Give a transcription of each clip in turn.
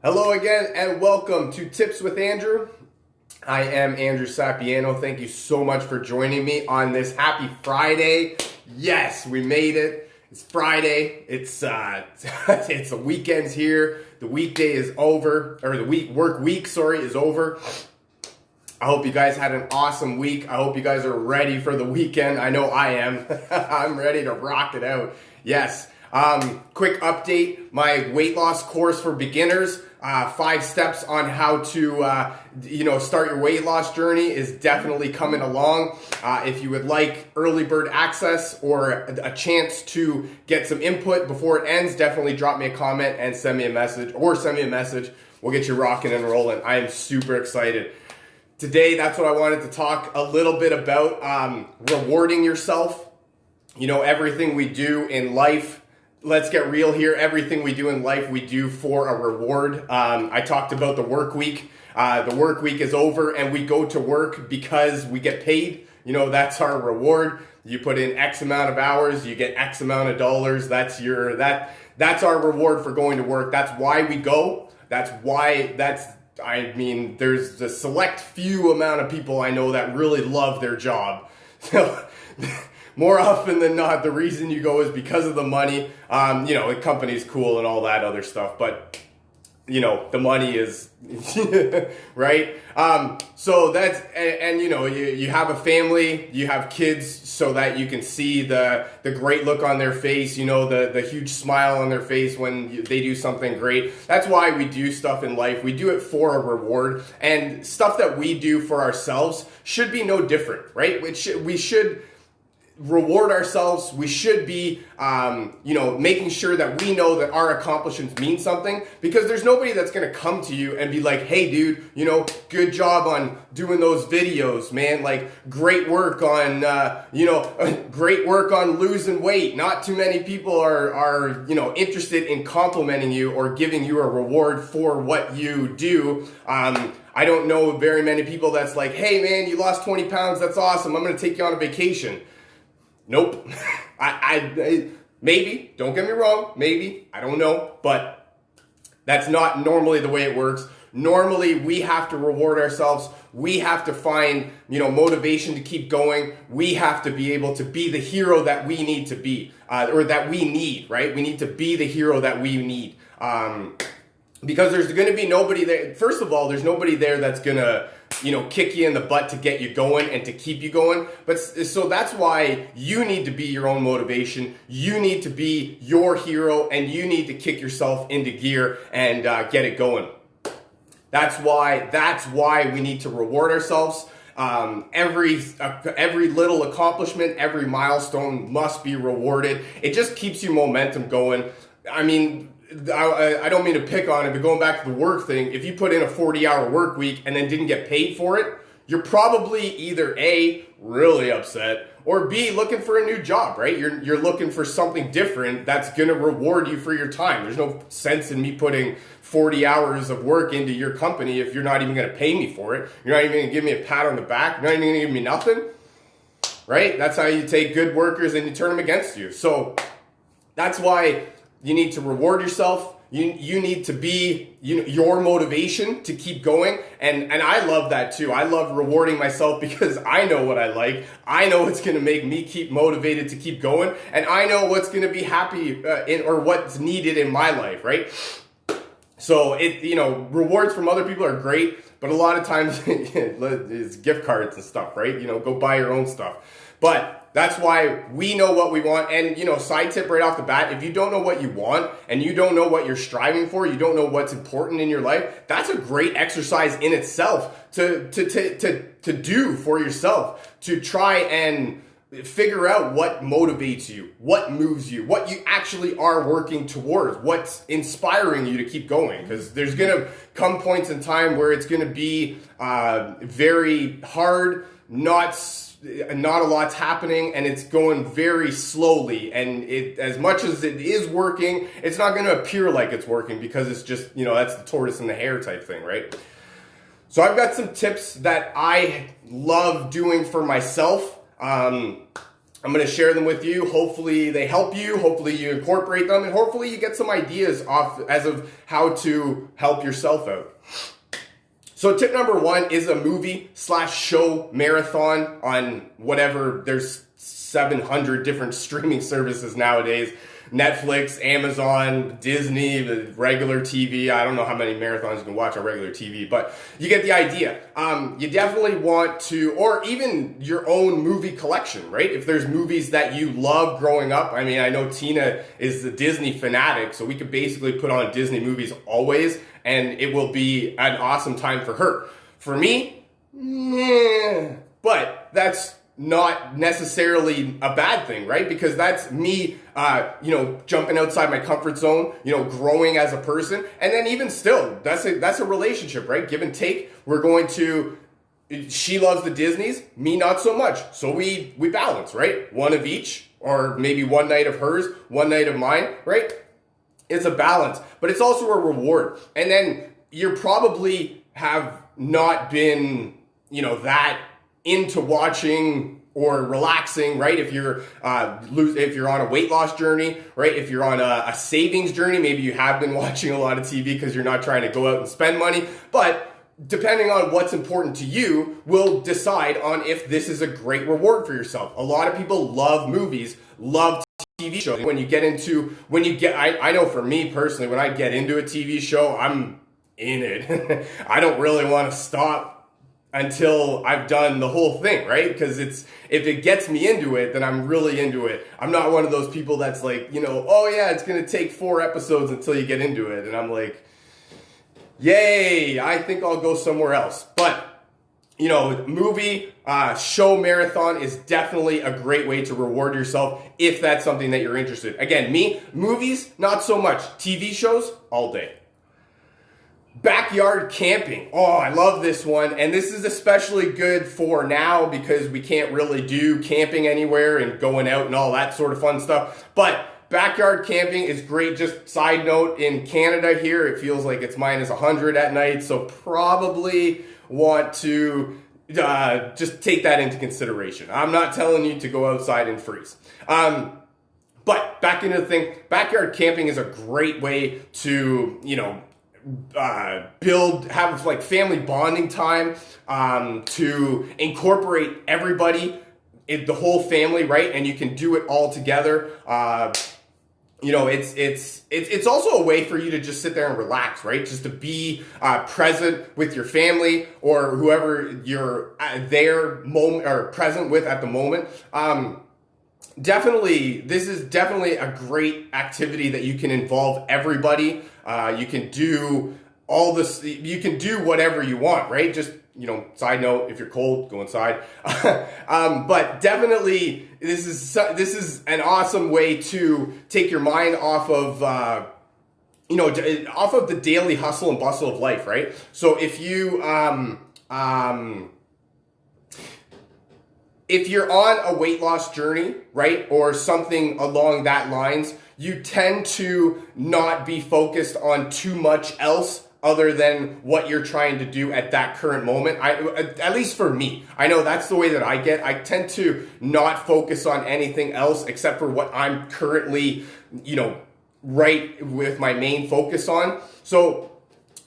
Hello again and welcome to Tips with Andrew. I am Andrew Sapiano. Thank you so much for joining me on this happy Friday. Yes, we made it. It's Friday. It's it's the weekend's here. The weekday is over, or the work week, is over. I hope you guys had an awesome week. I hope you guys are ready for the weekend. I know I am. I'm ready to rock it out. Yes. Quick update, my weight loss course for beginners, 5 steps on how to, start your weight loss journey is definitely coming along. If you would like early bird access or a chance to get some input before it ends, definitely drop me a comment and send me a message. We'll get you rocking and rolling. I am super excited. Today, that's what I wanted to talk a little bit about, rewarding yourself. You know, everything we do in life, let's get real here. Everything we do in life, we do for a reward. I talked about the work week. The work week is over and we go to work because we get paid. You know, that's our reward. You put in X amount of hours, you get X amount of dollars. That's our reward for going to work. That's why we go. There's a select few amount of people I know that really love their job. So more often than not, the reason you go is because of the money. The company's cool and all that other stuff, but the money is right. So that's, and you have a family, you have kids so that you can see the great look on their face, the huge smile on their face when they do something great. That's why we do stuff in life. We do it for a reward, and stuff that we do for ourselves should be no different, right? We should reward ourselves. We should be, making sure that we know that our accomplishments mean something, because there's nobody that's going to come to you and be like, hey dude, good job on doing those videos, man. Like great work on, great work on losing weight. Not too many people are interested in complimenting you or giving you a reward for what you do. I don't know very many people that's like, hey man, you lost 20 pounds. That's awesome. I'm going to take you on a vacation. Nope. I maybe, don't get me wrong, maybe, I don't know, but that's not normally the way it works. Normally, we have to reward ourselves. We have to find, motivation to keep going. We have to be able to be the hero that we need to be, or that we need, right? We need to be the hero that we need. Because there's going to be nobody there. First of all, there's nobody there that's going to, kick you in the butt to get you going and to keep you going. But so that's why you need to be your own motivation. You need to be your hero, and you need to kick yourself into gear and get it going. That's why we need to reward ourselves. Every little accomplishment, every milestone must be rewarded. It just keeps you momentum going. I mean, I don't mean to pick on it, but going back to the work thing, if you put in a 40-hour work week and then didn't get paid for it, you're probably either A, really upset, or B, looking for a new job, right? You're looking for something different that's going to reward you for your time. There's no sense in me putting 40 hours of work into your company if you're not even going to pay me for it. You're not even going to give me a pat on the back. You're not even going to give me nothing, right? That's how you take good workers and you turn them against you. So that's why you need to reward yourself. You need to be your motivation to keep going. And I love that too. I love rewarding myself because I know what I like. I know what's going to make me keep motivated to keep going. And I know what's going to be happy or what's needed in my life, right? So rewards from other people are great, but a lot of times it's gift cards and stuff, right? Go buy your own stuff. But that's why we know what we want. And, side tip right off the bat, if you don't know what you want and you don't know what you're striving for, you don't know what's important in your life, that's a great exercise in itself to do for yourself, to try and figure out what motivates you, what moves you, what you actually are working towards, what's inspiring you to keep going. Because there's going to come points in time where it's going to be very hard, not a lot's happening, and it's going very slowly, and as much as it is working, it's not going to appear like it's working because it's just, that's the tortoise and the hare type thing, right? So I've got some tips that I love doing for myself. I'm going to share them with you. Hopefully they help you. Hopefully you incorporate them, and hopefully you get some ideas off as of how to help yourself out. So tip number 1 is a movie/show marathon on whatever. There's 700 different streaming services nowadays. Netflix, Amazon, Disney, the regular TV. I don't know how many marathons you can watch on regular TV, but you get the idea. You definitely want to, or even your own movie collection, right? If there's movies that you love growing up. I mean, I know Tina is the Disney fanatic, so we could basically put on Disney movies always, and it will be an awesome time for her. For me, but that's not necessarily a bad thing, right? Because that's me, jumping outside my comfort zone, growing as a person. And then even still, that's a relationship, right? Give and take. She loves the Disneys, me not so much. So we balance, right? One of each, or maybe one night of hers, one night of mine, right? It's a balance, but it's also a reward. And then you probably have not been, that into watching or relaxing, right? If you're on a weight loss journey, right? If you're on a savings journey, maybe you have been watching a lot of TV because you're not trying to go out and spend money. But depending on what's important to you, will decide on if this is a great reward for yourself. A lot of people love movies, love TV shows. I know for me personally, when I get into a TV show, I'm in it. I don't really want to stop until I've done the whole thing, right? Because if it gets me into it, then I'm really into it. I'm not one of those people that's like, oh yeah, it's going to take 4 episodes until you get into it. And I'm like, yay, I think I'll go somewhere else. But, movie, show marathon is definitely a great way to reward yourself if that's something that you're interested in. Again, me, movies, not so much. TV shows, all day. Backyard camping. Oh, I love this one. And this is especially good for now because we can't really do camping anywhere and going out and all that sort of fun stuff. But backyard camping is great. Just side note, in Canada here, it feels like it's minus 100 at night. So probably want to just take that into consideration. I'm not telling you to go outside and freeze. But back into the thing, backyard camping is a great way to, have like family bonding time, to incorporate everybody, the whole family, right? And you can do it all together. It's also a way for you to just sit there and relax, right? Just to be present with your family or whoever you're present with at the moment. This is definitely a great activity that you can involve everybody. You can do all this, you can do whatever you want, right? Just, side note, if you're cold, go inside. But definitely this is an awesome way to take your mind off of, off of the daily hustle and bustle of life, right? So if you're on a weight loss journey, right, or something along that lines, you tend to not be focused on too much else other than what you're trying to do at that current moment. At least for me, I know that's the way that I get. I tend to not focus on anything else except for what I'm currently, right with my main focus on. So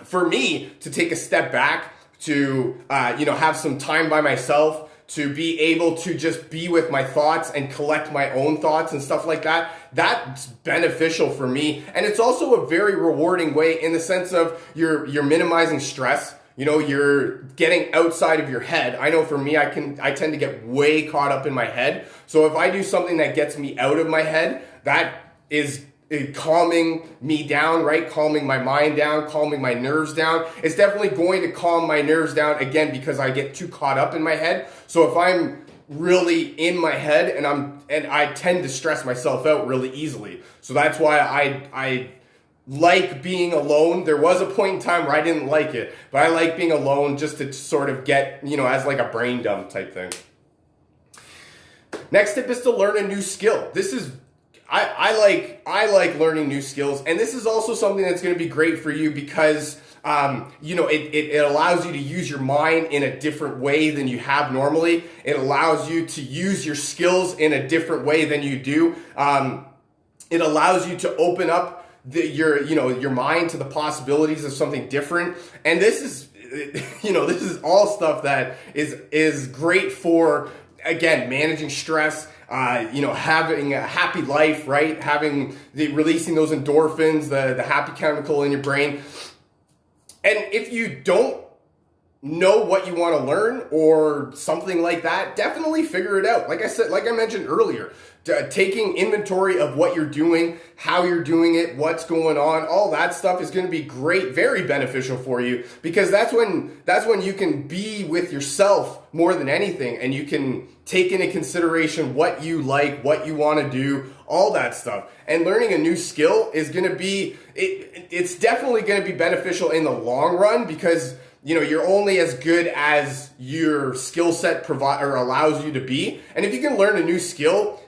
for me to take a step back, to, have some time by myself, to be able to just be with my thoughts and collect my own thoughts and stuff like that, that's beneficial for me. And it's also a very rewarding way in the sense of you're minimizing stress. You're getting outside of your head. I know for me, I tend to get way caught up in my head. So if I do something that gets me out of my head, that is calming me down, right? Calming my mind down, calming my nerves down. It's definitely going to calm my nerves down again because I get too caught up in my head. So if I'm really in my head and I tend to stress myself out really easily. So that's why I like being alone. There was a point in time where I didn't like it, but I like being alone just to sort of get, as like a brain dump type thing. Next tip is to learn a new skill. This is I like learning new skills, and this is also something that's going to be great for you because It allows you to use your mind in a different way than you have normally. It allows you to use your skills in a different way than you do. It allows you to open up your mind to the possibilities of something different. And this is all stuff that is great for, again, managing stress, having a happy life, right? Releasing those endorphins, the happy chemical in your brain. And if you don't know what you want to learn or something like that, definitely figure it out. Like I mentioned earlier, taking inventory of what you're doing, how you're doing it, what's going on, all that stuff is going to be great, very beneficial for you, because that's when you can be with yourself more than anything, and you can take into consideration what you like, what you want to do, all that stuff. And learning a new skill is going to be, it's definitely going to be beneficial in the long run, because you're only as good as your skill set allows you to be. And if you can learn a new skill,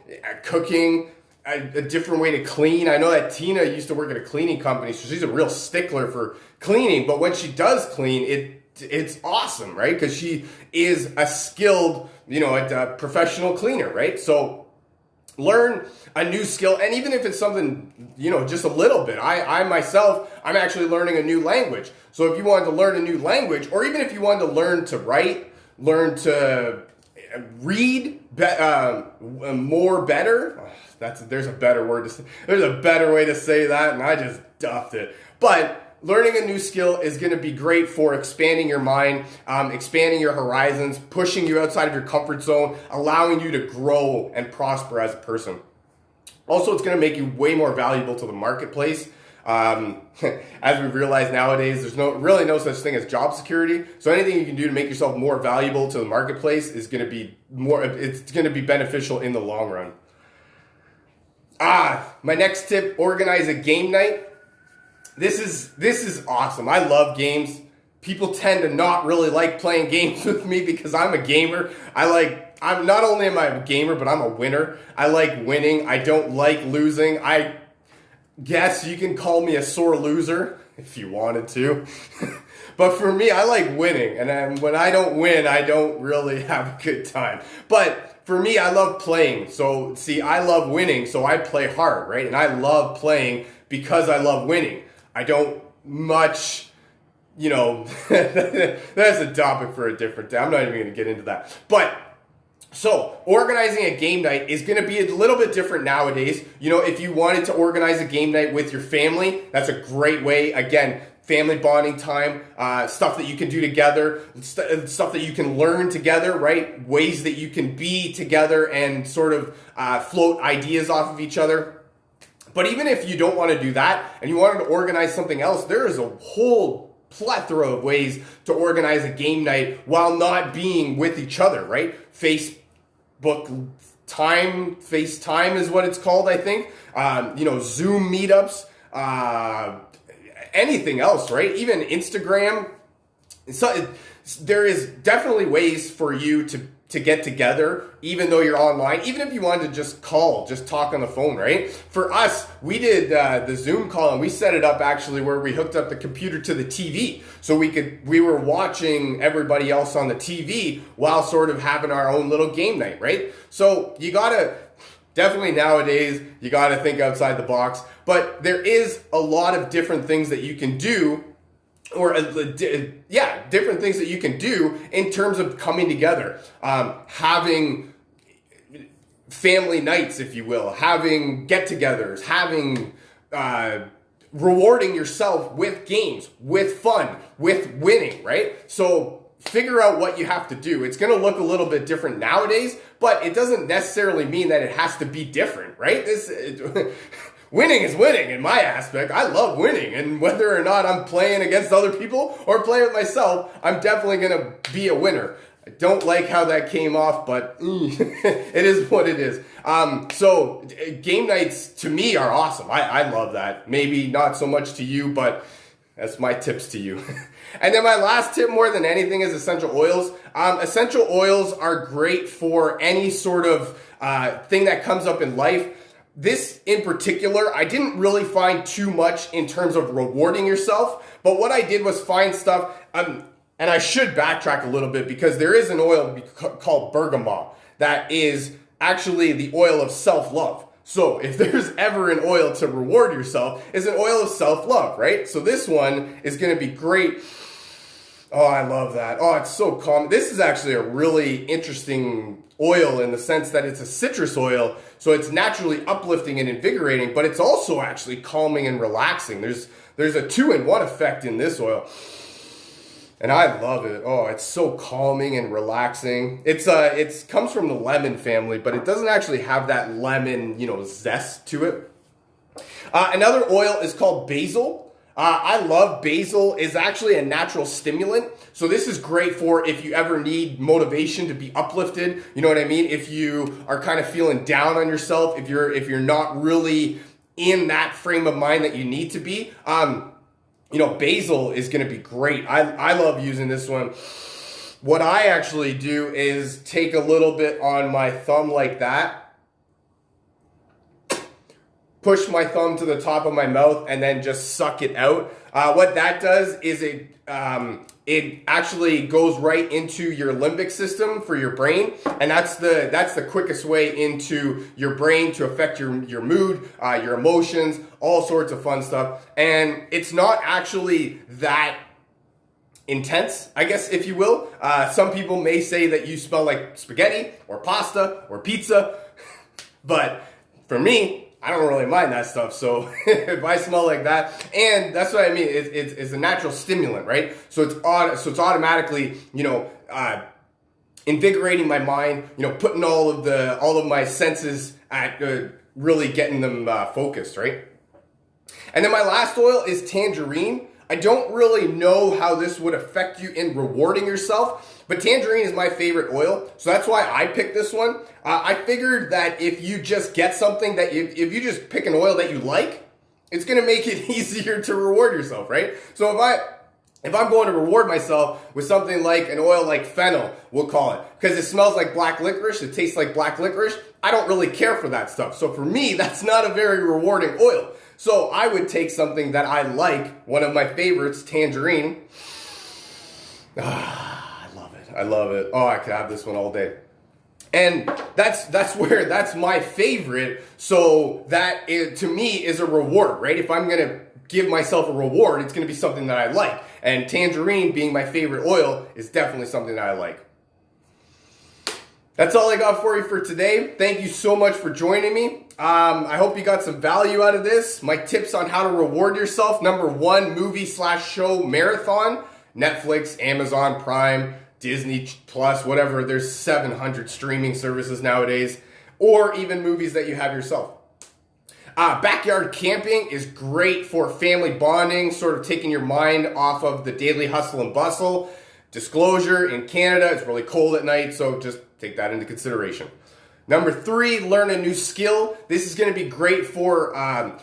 cooking, a different way to clean. I know that Tina used to work at a cleaning company, so she's a real stickler for cleaning. But when she does clean, it's awesome, right? Because she is a skilled, a professional cleaner, right? So learn a new skill, and even if it's something, just a little bit. I myself, I'm actually learning a new language. So if you wanted to learn a new language, or even if you wanted to learn to write, learn to read more better. There's a better word to say. There's a better way to say that, and I just duffed it. But learning a new skill is going to be great for expanding your mind, expanding your horizons, pushing you outside of your comfort zone, allowing you to grow and prosper as a person. Also, it's going to make you way more valuable to the marketplace. As we've realized nowadays, there's really no such thing as job security. So anything you can do to make yourself more valuable to the marketplace is going to be it's going to be beneficial in the long run. My next tip, organize a game night. This is awesome. I love games. People tend to not really like playing games with me because I'm a gamer. I'm not only am I a gamer, but I'm a winner. I like winning. I don't like losing. I guess you can call me a sore loser if you wanted to. But for me, I like winning. And then when I don't win, I don't really have a good time. But for me, I love playing. So see, I love winning, so I play hard, right? And I love playing because I love winning. I don't much, that's a topic for a different day. I'm not even going to get into that. But so organizing a game night is going to be a little bit different nowadays. If you wanted to organize a game night with your family, that's a great way. Again, family bonding time, stuff that you can do together, stuff that you can learn together, right? Ways that you can be together and sort of float ideas off of each other. But even if you don't want to do that and you wanted to organize something else, there is a whole plethora of ways to organize a game night while not being with each other, right? FaceTime is what it's called, I think. Zoom meetups, anything else, right? Even Instagram. So there is definitely ways for you to get together, even though you're online, even if you wanted to just talk on the phone, right? For us, we did the Zoom call, and we set it up actually where we hooked up the computer to the TV. So we were watching everybody else on the TV while sort of having our own little game night, right? So definitely nowadays, you gotta think outside the box, but there is a lot of different things that you can do, different things that you can do in terms of coming together, having family nights, if you will, having get-togethers, having rewarding yourself with games, with fun, with winning, right? So figure out what you have to do. It's going to look a little bit different nowadays, but it doesn't necessarily mean that it has to be different, right? Winning is winning in my aspect. I love winning, and whether or not I'm playing against other people or playing with myself, I'm definitely going to be a winner. I don't like how that came off, but it is what it is. So game nights to me are awesome. I love that. Maybe not so much to you, but that's my tips to you. And then my last tip more than anything is essential oils. Essential oils are great for any sort of thing that comes up in life. This in particular, I didn't really find too much in terms of rewarding yourself, But what I did was find stuff, and I should backtrack a little bit because there is an oil called bergamot that is actually the oil of self-love. So if there's ever an oil to reward yourself, it's an oil of self-love, right? So this one is going to be great. Oh, I love that. Oh, it's so calm. This is actually a really interesting oil in the sense that it's a citrus oil, so it's naturally uplifting and invigorating, but it's also actually calming and relaxing. There's a 2-in-1 effect in this oil. And I love it. Oh, it's so calming and relaxing. It comes from the lemon family, but it doesn't actually have that lemon, zest to it. Another oil is called basil. I love basil. It's actually a natural stimulant. So this is great for if you ever need motivation to be uplifted. You know what I mean? If you are kind of feeling down on yourself, if you're not really in that frame of mind that you need to be, basil is going to be great. I love using this one. What I actually do is take a little bit on my thumb like that, push my thumb to the top of my mouth, and then just suck it out. What that does is it actually goes right into your limbic system for your brain, and that's the quickest way into your brain to affect your mood, your emotions, all sorts of fun stuff. And it's not actually that intense, I guess, if you will. Some people may say that you smell like spaghetti or pasta or pizza, but for me, I don't really mind that stuff. So if I smell like that, and that's what I mean, it's a natural stimulant, right? So it's automatically, invigorating my mind, putting all of my senses at really getting them focused, right? And then my last oil is tangerine. I don't really know how this would affect you in rewarding yourself, but tangerine is my favorite oil, so that's why I picked this one. I figured that if you just get something that if you just pick an oil that you like, it's going to make it easier to reward yourself, right? So if I'm going to reward myself with something like an oil like fennel, we'll call it, because it smells like black licorice, it tastes like black licorice, I don't really care for that stuff. So for me, that's not a very rewarding oil. So I would take something that I like, one of my favorites, tangerine. I love it. Oh, I could have this one all day. And that's my favorite. So that to me is a reward, right? If I'm going to give myself a reward, it's going to be something that I like. And tangerine being my favorite oil is definitely something that I like. That's all I got for you for today. Thank you so much for joining me. I hope you got some value out of this. My tips on how to reward yourself. Number 1, movie/show marathon. Netflix, Amazon Prime, Disney Plus, whatever. There's 700 streaming services nowadays. Or even movies that you have yourself. Backyard camping is great for family bonding, sort of taking your mind off of the daily hustle and bustle. Disclosure, in Canada, it's really cold at night, so just take that into consideration. Number 3, learn a new skill. This is going to be great for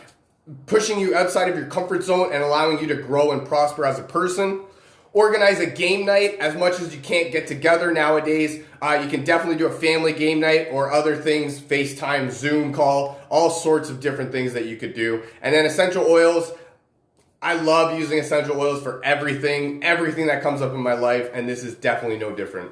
pushing you outside of your comfort zone and allowing you to grow and prosper as a person. Organize a game night. As much as you can't get together nowadays, you can definitely do a family game night or other things, FaceTime, Zoom call, all sorts of different things that you could do. And then essential oils. I love using essential oils for everything that comes up in my life, and this is definitely no different.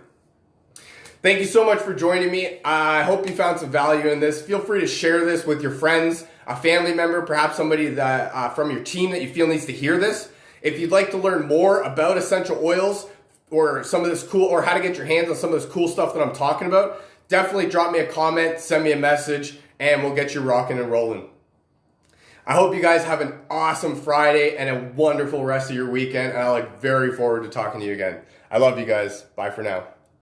Thank you so much for joining me. I hope you found some value in this. Feel free to share this with your friends, a family member, perhaps somebody that from your team that you feel needs to hear this. If you'd like to learn more about essential oils or some of this cool, or how to get your hands on some of this cool stuff that I'm talking about, definitely drop me a comment, send me a message, and we'll get you rocking and rolling. I hope you guys have an awesome Friday and a wonderful rest of your weekend, and I look very forward to talking to you again. I love you guys. Bye for now.